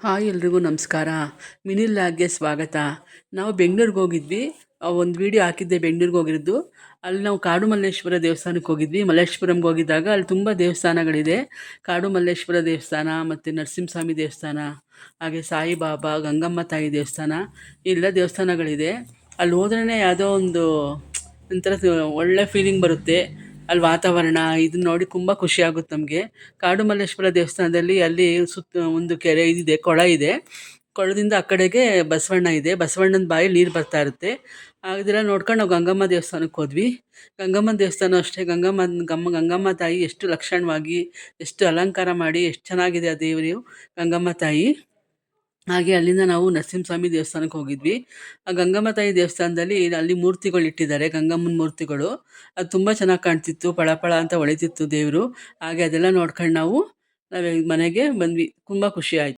Hi ಎಲ್ರಿಗೂ ನಮಸ್ಕಾರ. Mini ಲಾಗ್ಗೆ ಸ್ವಾಗತ. ನಾವು ಬೆಂಗಳೂರಿಗೆ ಹೋಗಿದ್ವಿ. ಒಂದು ವಿಡಿಯೋ ಹಾಕಿದ್ದೆ ಬೆಂಗಳೂರಿಗೆ ಹೋಗಿರೋದು. ಅಲ್ಲಿ ನಾವು ಕಾಡು ಮಲ್ಲೇಶ್ವರ ದೇವಸ್ಥಾನಕ್ಕೆ ಹೋಗಿದ್ವಿ. ಮಲ್ಲೇಶ್ವರಂಗೆ ಹೋಗಿದ್ದಾಗ ಅಲ್ಲಿ ತುಂಬ ದೇವಸ್ಥಾನಗಳಿದೆ. ಕಾಡು ಮಲ್ಲೇಶ್ವರ ದೇವಸ್ಥಾನ ಮತ್ತು ನರಸಿಂಹಸ್ವಾಮಿ ದೇವಸ್ಥಾನ, ಹಾಗೆ ಸಾಯಿಬಾಬಾ, ಗಂಗಮ್ಮ ತಾಯಿ ದೇವಸ್ಥಾನ, ಎಲ್ಲ ದೇವಸ್ಥಾನಗಳಿದೆ. ಅಲ್ಲಿ ಹೋದ್ರೇ ಯಾವುದೋ ಒಂಥರ ಒಳ್ಳೆ ಫೀಲಿಂಗ್ ಬರುತ್ತೆ. ಅಲ್ಲಿ ವಾತಾವರಣ ಇದನ್ನ ನೋಡಿ ತುಂಬ ಖುಷಿಯಾಗುತ್ತೆ ನಮಗೆ. ಕಾಡು ಮಲ್ಲೇಶ್ವರ ದೇವಸ್ಥಾನದಲ್ಲಿ ಅಲ್ಲಿ ಸುತ್ತ ಒಂದು ಕೆರೆ ಇದಿದೆ, ಕೊಳ ಇದೆ. ಕೊಳದಿಂದ ಆ ಕಡೆಗೆ ಬಸವಣ್ಣ ಇದೆ. ಬಸವಣ್ಣನ ಬಾಯಲ್ಲಿ ನೀರು ಬರ್ತಾ ಇರುತ್ತೆ. ಅದೆಲ್ಲ ನೋಡ್ಕೊಂಡು ನಾವು ಗಂಗಮ್ಮ ದೇವಸ್ಥಾನಕ್ಕೆ ಹೋದ್ವಿ. ಗಂಗಮ್ಮನ ದೇವಸ್ಥಾನ ಅಷ್ಟೇ. ಗಂಗಮ್ಮ ತಾಯಿ ಎಷ್ಟು ಲಕ್ಷಣವಾಗಿ, ಎಷ್ಟು ಅಲಂಕಾರ ಮಾಡಿ, ಎಷ್ಟು ಚೆನ್ನಾಗಿದೆ ಆ ದೇವರು ಗಂಗಮ್ಮ ತಾಯಿ. ಹಾಗೆ ಅಲ್ಲಿಂದ ನಾವು ನರಸಿಂಹಸ್ವಾಮಿ ದೇವಸ್ಥಾನಕ್ಕೆ ಹೋಗಿದ್ವಿ. ಆ ಗಂಗಮ್ಮ ತಾಯಿ ದೇವಸ್ಥಾನದಲ್ಲಿ ಅಲ್ಲಿ ಮೂರ್ತಿಗಳು ಇಟ್ಟಿದ್ದಾರೆ, ಗಂಗಮ್ಮನ ಮೂರ್ತಿಗಳು. ಅದು ತುಂಬ ಚೆನ್ನಾಗಿ ಕಾಣ್ತಿತ್ತು, ಪಳ ಅಂತ ಹೊಳಿತಿತ್ತು ದೇವರು. ಹಾಗೆ ಅದೆಲ್ಲ ನೋಡ್ಕೊಂಡು ನಾವು ಮನೆಗೆ ಬಂದ್ವಿ. ತುಂಬ ಖುಷಿ ಆಯಿತು.